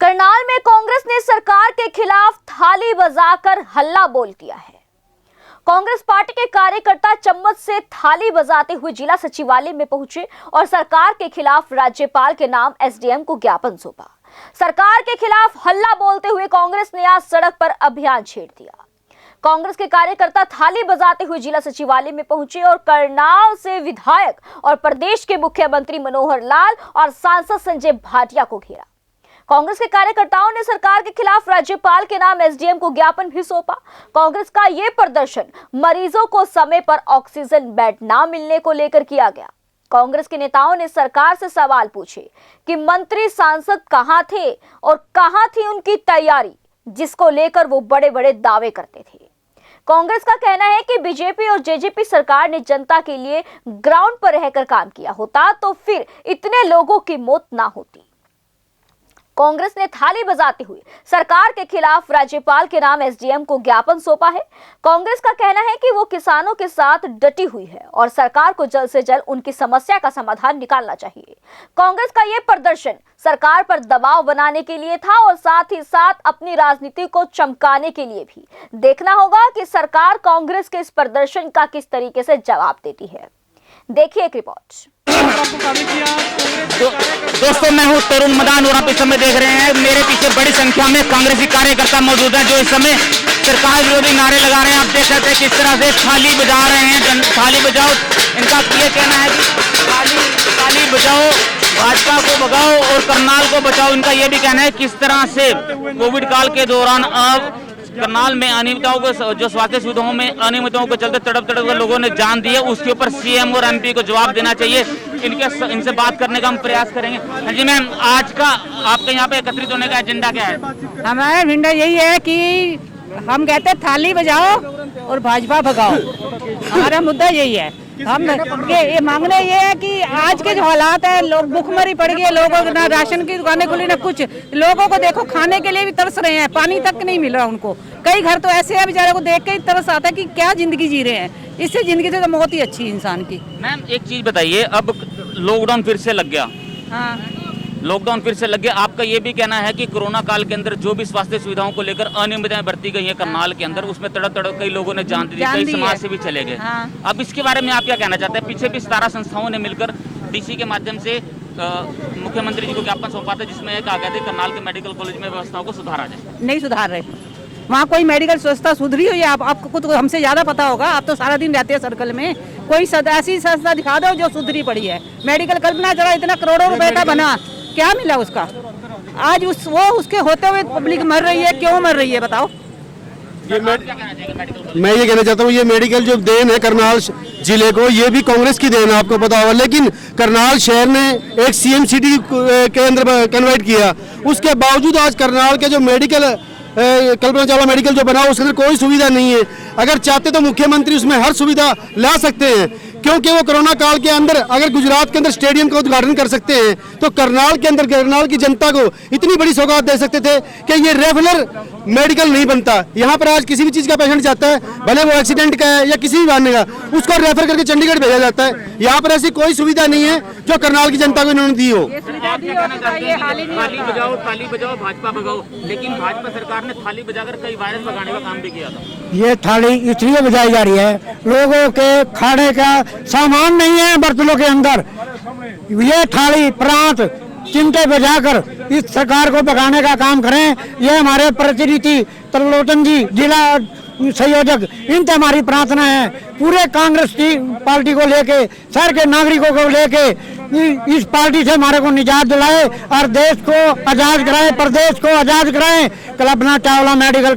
करनाल में कांग्रेस ने सरकार के खिलाफ थाली बजाकर हल्ला बोल दिया है। कांग्रेस पार्टी के कार्यकर्ता चम्मच से थाली बजाते हुए जिला सचिवालय में पहुंचे और सरकार के खिलाफ राज्यपाल के नाम एसडीएम को ज्ञापन सौंपा। सरकार के खिलाफ हल्ला बोलते हुए कांग्रेस ने आज सड़क पर अभियान छेड़ दिया। कांग्रेस के कार्यकर्ता थाली बजाते हुए जिला सचिवालय में पहुंचे और करनाल से विधायक और प्रदेश के मुख्यमंत्री मनोहर लाल और सांसद संजय भाटिया को घेरा। कांग्रेस के कार्यकर्ताओं ने सरकार के खिलाफ राज्यपाल के नाम एसडीएम को ज्ञापन भी सौंपा। कांग्रेस का यह प्रदर्शन मरीजों को समय पर ऑक्सीजन बेड न मिलने को लेकर किया गया। कांग्रेस के नेताओं ने सरकार से सवाल पूछे कि मंत्री सांसद कहां थे और कहां थी उनकी तैयारी, जिसको लेकर वो बड़े बड़े दावे करते थे। कांग्रेस का कहना है कि बीजेपी और जेजेपी सरकार ने जनता के लिए ग्राउंड पर रहकर काम किया होता तो फिर इतने लोगों की मौत ना होती। कांग्रेस ने थाली बजाते हुए सरकार के खिलाफ राज्यपाल के नाम एसडीएम को ज्ञापन सौंपा है। कांग्रेस का कहना है कि वो किसानों के साथ डटी हुई है और सरकार को जल्द से जल्द उनकी समस्या का समाधान निकालना चाहिए। कांग्रेस का ये प्रदर्शन सरकार पर दबाव बनाने के लिए था और साथ ही साथ अपनी राजनीति को चमकाने के लिए भी। देखना होगा कि सरकार कांग्रेस के इस प्रदर्शन का किस तरीके से जवाब देती है। देखिए एक रिपोर्ट। दोस्तों, मैं हूं तरुण मदान और आप इस समय देख रहे हैं मेरे पीछे बड़ी संख्या में कांग्रेसी कार्यकर्ता मौजूद हैं जो इस समय सरकार विरोधी नारे लगा रहे हैं। आप देख सकते हैं किस तरह से थाली बजा रहे हैं। थाली बजाओ, इनका ये कहना है कि थाली बजाओ, भाजपा को भगाओ और करनाल को बचाओ। इनका ये भी कहना है किस तरह से कोविड काल के दौरान अब करनाल में अनियमितताओं को, जो स्वास्थ्य सुविधाओं में अनियमितताओं के चलते तड़प कर लोगों ने जान दी है, उसके ऊपर सीएम और एमपी को जवाब देना चाहिए। इनसे बात करने का हम प्रयास करेंगे। हाँ जी मैम, आज का आपके यहाँ पे एकत्रित होने का एजेंडा क्या है? हमारा एजेंडा यही है कि हम कहते हैं थाली बजाओ और भाजपा भगाओ। हमारा मुद्दा यही है। हम ये मांगने ये है कि आज के जो हालात है, लोग भूखमरी पड़ गई है, लोगों को ना राशन की दुकानें खुली ना कुछ। लोगों को देखो खाने के लिए भी तरस रहे हैं, पानी तक नहीं मिल रहा उनको। कई घर तो ऐसे है बेचारे को देख के ही तरस आता है कि क्या जिंदगी जी रहे हैं। इससे जिंदगी से तो मौत ही अच्छी इंसान की। मैम एक चीज बताइए, अब लॉकडाउन फिर से लग गया। हाँ, लॉकडाउन फिर से लग गया। आपका ये भी कहना है कि कोरोना काल के अंदर जो भी स्वास्थ्य सुविधाओं को लेकर अनियमितताएं बरती गई है करनाल के अंदर, उसमें तड़प कई लोगों ने जान दी, कई समाज से भी चले गए। हाँ। अब इसके बारे में आप क्या कहना चाहते हैं? पीछे भी 17 संस्थाओं ने मिलकर डीसी के माध्यम से मुख्यमंत्री जी को ज्ञापन सौंपा था, जिसमें कहा गया था करनाल के मेडिकल कॉलेज में व्यवस्थाओं को सुधारा जाए। नहीं सुधार रहे। वहाँ कोई मेडिकल व्यवस्था सुधरी हुई है? आपको तो हमसे ज्यादा पता होगा, आप तो सारा दिन रहते हैं सर्कल में। कोई ऐसी संस्था दिखा दो जो सुधरी पड़ी है। मेडिकल कल्पना चला इतना करोड़ों रुपए का बना, क्या मिला उसका? आज उसके होते हुए पब्लिक मर रही है। क्यों मर रही है बताओ? मैं ये कहना चाहता हूँ, ये मेडिकल जो देन है करनाल जिले को, ये भी कांग्रेस की देन है, आपको पता होगा। लेकिन करनाल शहर ने एक सीएम सिटी के अंदर कन्वर्ट किया, उसके बावजूद आज करनाल के जो मेडिकल कल्पना चावला मेडिकल जो बना उसके अंदर कोई सुविधा नहीं है। अगर चाहते तो मुख्यमंत्री उसमें हर सुविधा ला सकते हैं, क्योंकि वो कोरोना काल के अंदर अगर गुजरात के अंदर स्टेडियम का उद्घाटन कर सकते हैं तो करनाल के अंदर करनाल की जनता को इतनी बड़ी सौगात दे सकते थे कि ये रेगुलर मेडिकल नहीं बनता। यहाँ पर आज किसी भी चीज का पेशेंट जाता है, भले वो एक्सीडेंट का है या किसी भी बहाने का, उसको रेफर करके चंडीगढ़ भेजा जाता है। यहाँ पर ऐसी कोई सुविधा नहीं है जो करनाल की जनता को इन्होंने दी हो। थाली बजाओ भाजपा भगाओ, लेकिन भाजपा सरकार ने थाली बजाकर कई वायरस भगाने का काम भी किया था। ये थाली इसलिए बजाई जा रही है, लोगों के खाने का सामान नहीं है बर्तनों के अंदर। ये थाली प्रांत चिंते बजाकर इस सरकार को भगाने का काम करें। ये हमारे प्रतिनिधि त्रिलोचन जी, जिला संयोजक, इनसे हमारी प्रार्थना है। पूरे कांग्रेस की पार्टी को लेके, शहर के नागरिकों को लेके इस पार्टी से हमारे को निजात दिलाए और देश को आजाद कराए, प्रदेश को आजाद कराए। कल्पना चावला मेडिकल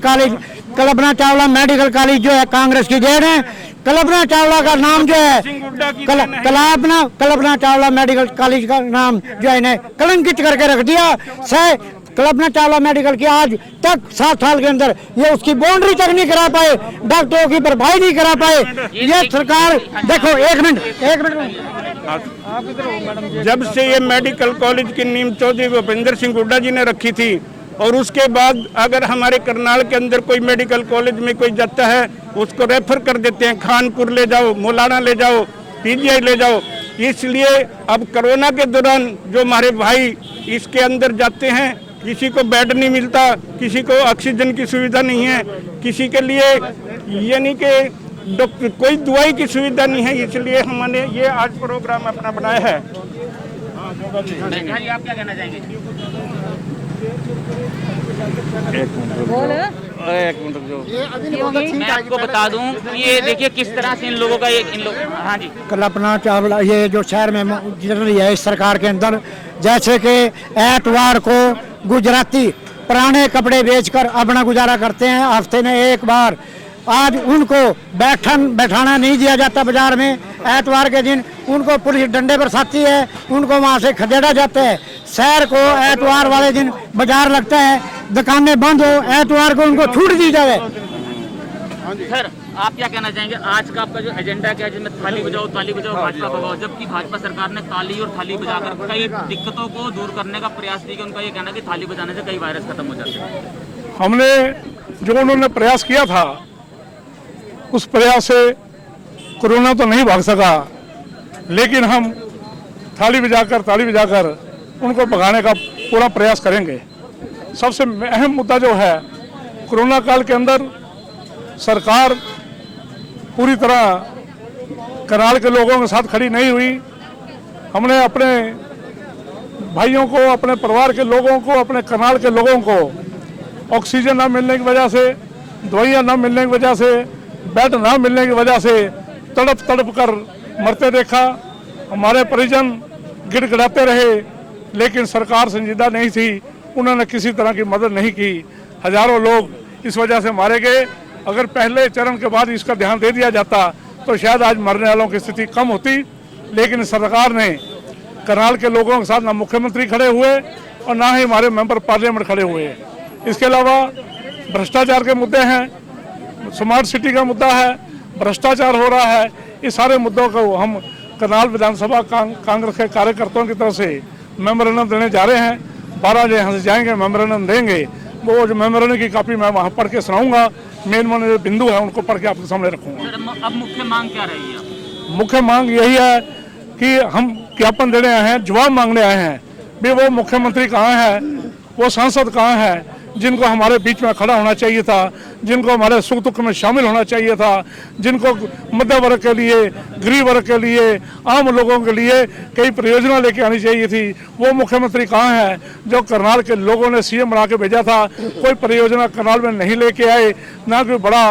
कॉलेज जो है कांग्रेस की देन है। कल्पना चावला का नाम जो है कल्पना चावला मेडिकल कॉलेज का नाम जो है इन्हें कलंकित करके रख दिया। कल्पना चावला मेडिकल की आज तक 7 साल के अंदर ये उसकी बाउंड्री तक नहीं करा पाए, डॉक्टरों की भरपाई नहीं करा पाए। ये सरकार देखो, एक मिनट जब से ये मेडिकल कॉलेज की नींव चौधरी भूपेंद्र सिंह हुड्डा जी ने रखी थी, और उसके बाद अगर हमारे करनाल के अंदर कोई मेडिकल कॉलेज में कोई जाता है उसको रेफर कर देते हैं, खानपुर ले जाओ, मोलाना ले जाओ, पीजीआई ले जाओ। इसलिए अब कोरोना के दौरान जो हमारे भाई इसके अंदर जाते हैं किसी को बेड नहीं मिलता, किसी को ऑक्सीजन की सुविधा नहीं है, किसी के लिए यानी कि कोई दवाई की सुविधा नहीं है। इसलिए हमने ये आज प्रोग्राम अपना बनाया है। आप क्या कहना चाहेंगे? एक मिनट मैं आपको बता दूं कि ये देखिए किस तरह से इन लोगों का हाँ जी, कल्पना चावला ये जो शहर में चल रही है इस सरकार के अंदर, जैसे कि एतवार को गुजराती पुराने कपड़े बेचकर अपना गुजारा करते हैं, हफ्ते में एक बार। आज उनको बैठाना नहीं दिया जाता बाजार में। एतवार के दिन उनको पुलिस डंडे बरसाती है, उनको वहाँ से खदेड़ा जाता है। शहर को एतवार वाले दिन बाजार लगता है, दुकानें बंद हो, एतवार को उनको छूट दी जाए। सर आप क्या कहना चाहेंगे? आज का आपका जो एजेंडा क्या है, जिसमें थाली बजाओ भाजपा भगाओ, जबकि भाजपा सरकार ने ताली और थाली बजाकर कई दिक्कतों को दूर करने का प्रयास किया। उनका ये कहना कि थाली बजाने से कई वायरस खत्म हो जाते हैं। हमने जो उन्होंने प्रयास किया था, उस प्रयास से कोरोना तो नहीं भाग सका, लेकिन हम ताली बजाकर उनको भगाने का पूरा प्रयास करेंगे। सबसे अहम मुद्दा जो है, कोरोना काल के अंदर सरकार पूरी तरह करनाल के लोगों के साथ खड़ी नहीं हुई। हमने अपने भाइयों को, अपने परिवार के लोगों को, अपने करनाल के लोगों को ऑक्सीजन न मिलने की वजह से, दवाइयाँ न मिलने की वजह से, बेड न मिलने की वजह से तड़प कर मरते देखा। हमारे परिजन गिड़गिड़ाते रहे, लेकिन सरकार संजीदा नहीं थी, उन्होंने किसी तरह की मदद नहीं की। हजारों लोग इस वजह से मारे गए। अगर पहले चरण के बाद इसका ध्यान दे दिया जाता तो शायद आज मरने वालों की स्थिति कम होती, लेकिन सरकार ने करनाल के लोगों के साथ ना मुख्यमंत्री खड़े हुए और ना ही हमारे मेंबर पार्लियामेंट खड़े हुए। इसके अलावा भ्रष्टाचार के मुद्दे हैं, स्मार्ट सिटी का मुद्दा है, भ्रष्टाचार हो रहा है। इस सारे मुद्दों को हम करनाल विधानसभा कांग्रेस के कार्यकर्ताओं की तरफ से मेमोरेंडम देने जा रहे हैं। 12 बजे यहाँ से जाएंगे, मेमोरेंडम देंगे। वो जो मेमोरेंडम की कॉपी मैं वहाँ पढ़ के सुनाऊंगा, मेन जो बिंदु है उनको पढ़ के आपके सामने रखूंगा। अब मुख्य मांग क्या रही है? मुख्य मांग यही है कि हम ज्ञापन देने आए हैं, जवाब मांगने आए हैं। भी वो मुख्यमंत्री कहाँ है, वो सांसद कहाँ है, जिनको हमारे बीच में खड़ा होना चाहिए था, जिनको हमारे सुख दुख में शामिल होना चाहिए था, जिनको मध्य वर्ग के लिए, गरीब वर्ग के लिए, आम लोगों के लिए कई परियोजना लेके आनी चाहिए थी। वो मुख्यमंत्री कहाँ है जो करनाल के लोगों ने सीएम बना के भेजा था? कोई परियोजना करनाल में नहीं लेके आए, ना कोई बड़ा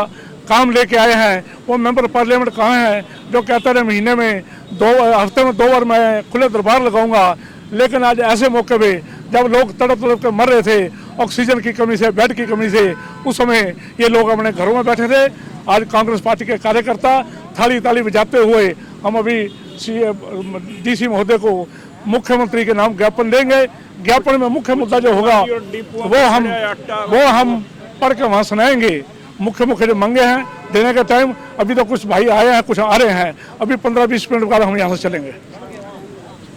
काम लेके आए हैं। वो मेंबर पार्लियामेंट कहाँ है जो कहते रहे महीने में हफ्ते में 2 बार मैं खुले दरबार लगाऊंगा? लेकिन आज ऐसे मौके पे जब लोग तड़प के मर रहे थे ऑक्सीजन की कमी से, बेड की कमी से, उस समय ये लोग अपने घरों में बैठे थे। आज कांग्रेस पार्टी के कार्यकर्ता ताली बजाते हुए हम अभी डीसी महोदय को मुख्यमंत्री के नाम ज्ञापन देंगे। ज्ञापन में मुख्य मुद्दा जो होगा वो हम पढ़ के वहाँ सुनाएंगे। मुख्य जो मांगे हैं देने का टाइम, अभी तो कुछ भाई आए हैं, कुछ आ रहे हैं, अभी 15-20 मिनट बाद हम यहाँ से चलेंगे।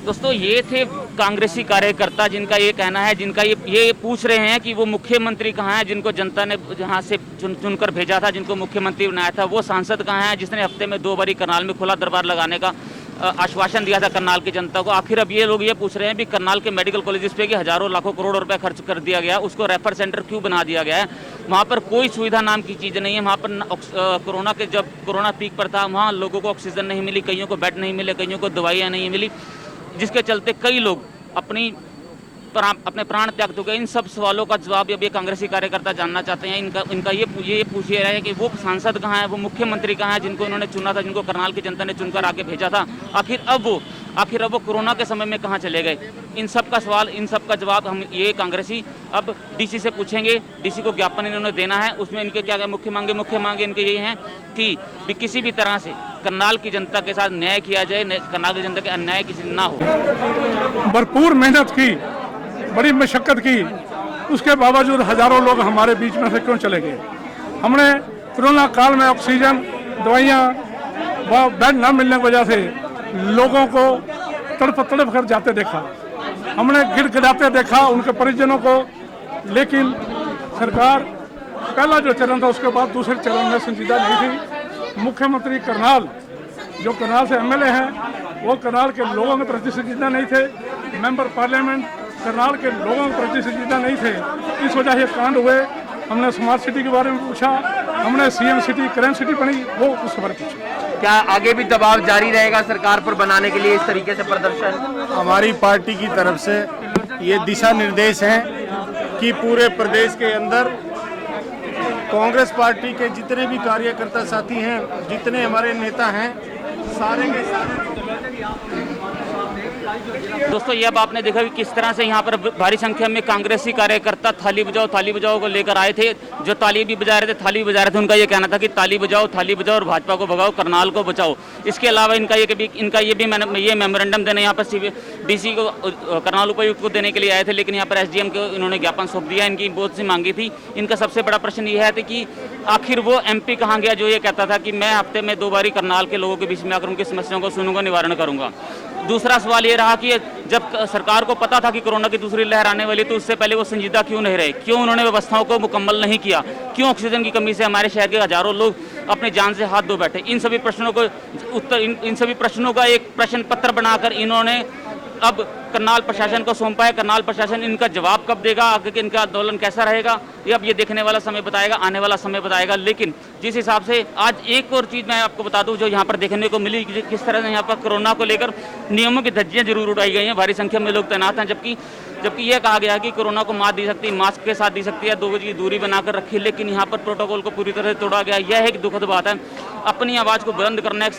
दोस्तों ये थे कांग्रेसी कार्यकर्ता जिनका ये कहना है, जिनका ये पूछ रहे हैं कि वो मुख्यमंत्री कहाँ है जिनको जनता ने यहाँ से चुनकर भेजा था, जिनको मुख्यमंत्री बनाया था। वो सांसद कहाँ है जिसने हफ्ते में 2 बारी करनाल में खुला दरबार लगाने का आश्वासन दिया था करनाल की जनता को। आखिर अब ये लोग ये पूछ रहे हैं भी करनाल के मेडिकल कॉलेजेस पे कि हजारों लाखों करोड़ रुपए खर्च कर दिया गया, उसको रेफर सेंटर क्यों बना दिया गया है? वहाँ पर कोई सुविधा नाम की चीज़ नहीं है। वहाँ पर जब कोरोना पीक पर था, वहाँ लोगों को ऑक्सीजन नहीं मिली, कईयों को बेड नहीं मिले, कईयों को दवाइयाँ नहीं मिली, जिसके चलते कई लोग अपने प्राण त्याग चुके। इन सब सवालों का जवाब अब ये कांग्रेसी कार्यकर्ता जानना चाहते हैं। इनका ये पूछ रहे हैं कि वो सांसद कहाँ है, वो मुख्यमंत्री कहाँ है जिनको इन्होंने चुना था, जिनको करनाल की जनता ने चुनकर आके भेजा था। आखिर अब वो कोरोना के समय में कहाँ चले गए? इन सब का सवाल, इन सब का जवाब हम ये कांग्रेसी अब डीसी से पूछेंगे। डीसी को ज्ञापन इन्होंने देना है, उसमें इनके क्या मुख्य मांगे इनके ये हैं कि किसी भी तरह से करनाल की जनता के साथ न्याय किया जाए, करनाल की जनता के अन्याय किसी ना हो। भरपूर मेहनत की, बड़ी मशक्कत की, उसके बावजूद हजारों लोग हमारे बीच में से क्यों चले गए? हमने कोरोना काल में ऑक्सीजन, दवाइयाँ व बेड न मिलने की वजह से लोगों को तड़प कर जाते देखा, हमने गिड़गिड़ाते देखा उनके परिजनों को। लेकिन सरकार पहला जो चरण था उसके बाद दूसरे चरण में संजीदा नहीं थी। मुख्यमंत्री करनाल जो करनाल से एमएलए हैं वो करनाल के लोगों के प्रति संजीदा नहीं थे। मेंबर पार्लियामेंट करनाल के लोगों के प्रति संजीदा नहीं थे, इस वजह से कांड हुए। हमने स्मार्ट सिटी के बारे में पूछा, हमने सीएम सिटी करंट सिटी बनी, वो उसके बारे में पूछा। क्या आगे भी दबाव जारी रहेगा सरकार पर बनाने के लिए इस तरीके से प्रदर्शन? हमारी पार्टी की तरफ से ये दिशा निर्देश हैं कि पूरे प्रदेश के अंदर कांग्रेस पार्टी के जितने भी कार्यकर्ता साथी हैं, जितने हमारे नेता हैं, सारे के सारे। दोस्तों ये अब आपने देखा कि किस तरह से यहाँ पर भारी संख्या में कांग्रेसी कार्यकर्ता थाली बजाओ को लेकर आए थे। जो ताली भी बजा रहे थे, थाली भी बजा रहे थे, उनका ये कहना था कि थाली बजाओ और भाजपा को भगाओ, करनाल को बचाओ। इसके अलावा इनका ये मेमोरेंडम देने यहाँ पर डीसी को, करनाल उपायुक्त को देने के लिए आए थे, लेकिन यहाँ पर एसडीएम को इन्होंने ज्ञापन सौंप दिया। इनकी बहुत सी मांगी थी। इनका सबसे बड़ा प्रश्न ये है कि आखिर वो एमपी कहाँ गया जो ये कहता था कि मैं हफ्ते में 2 बारी करनाल के लोगों के बीच में आकर उनकी समस्याओं को सुनूंगा, निवारण करूंगा। दूसरा सवाल ये रहा कि जब सरकार को पता था कि कोरोना की दूसरी लहर आने वाली, तो उससे पहले वो संजीदा क्यों नहीं रहे? क्यों उन्होंने व्यवस्थाओं को मुकम्मल नहीं किया? क्यों ऑक्सीजन की कमी से हमारे शहर के हजारों लोग अपनी जान से हाथ धो बैठे? इन सभी प्रश्नों का एक प्रश्न पत्र बनाकर इन्होंने अब करनाल प्रशासन को सौंपा है। करनाल प्रशासन इनका जवाब कब देगा, आगे इनका आंदोलन कैसा रहेगा, ये अब ये देखने वाला समय बताएगा, आने वाला समय बताएगा। लेकिन जिस हिसाब से आज एक और चीज़ मैं आपको बता दूं जो यहाँ पर देखने को मिली, किस तरह से यहाँ पर कोरोना को लेकर नियमों की धज्जियाँ जरूर उड़ाई गई हैं। भारी संख्या में लोग तैनात हैं, जबकि यह कहा गया कि कोरोना को मात दी सकती है, मास्क के साथ दी सकती है, 2 गज की दूरी बनाकर रखी, लेकिन यहाँ पर प्रोटोकॉल को पूरी तरह से तोड़ा गया। यह एक दुखद बात है। अपनी आवाज़ को बुलंद करना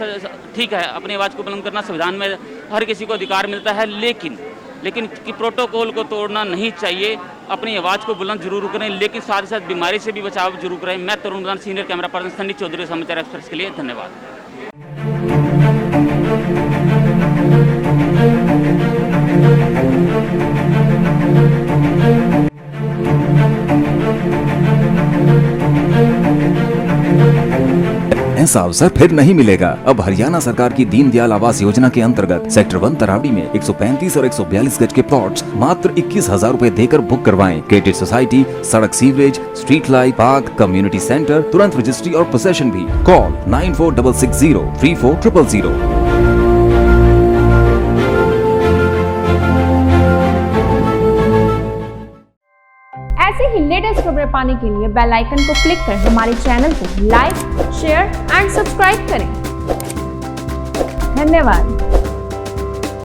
ठीक है, अपनी आवाज़ को बुलंद करना संविधान में हर किसी को अधिकार मिलता है, लेकिन कि प्रोटोकॉल को तोड़ना नहीं चाहिए। अपनी आवाज़ को बुलंद जरूर करें, लेकिन साथ ही साथ बीमारी से भी बचाव जरूर करें। मैं Tarun Madan, senior camera person Sunny Chaudhary, Samachar express के लिए धन्यवाद। ऐसा अवसर फिर नहीं मिलेगा। अब हरियाणा सरकार की दीनदयाल आवास योजना के अंतर्गत सेक्टर 1 तरावड़ी में 135 और 142 गज के प्लॉट्स मात्र 21,000 रुपए देकर बुक करवाएं। क्रेडिट सोसाइटी, सड़क, sewerage, street light, park, community centre, तुरंत रजिस्ट्री और पोसेशन भी। कॉल 9466034000। ऐसे ही लेटेस्ट खबरें पाने के लिए बेल आइकन को क्लिक कर हमारे चैनल को लाइक, शेयर एंड सब्सक्राइब करें। धन्यवाद।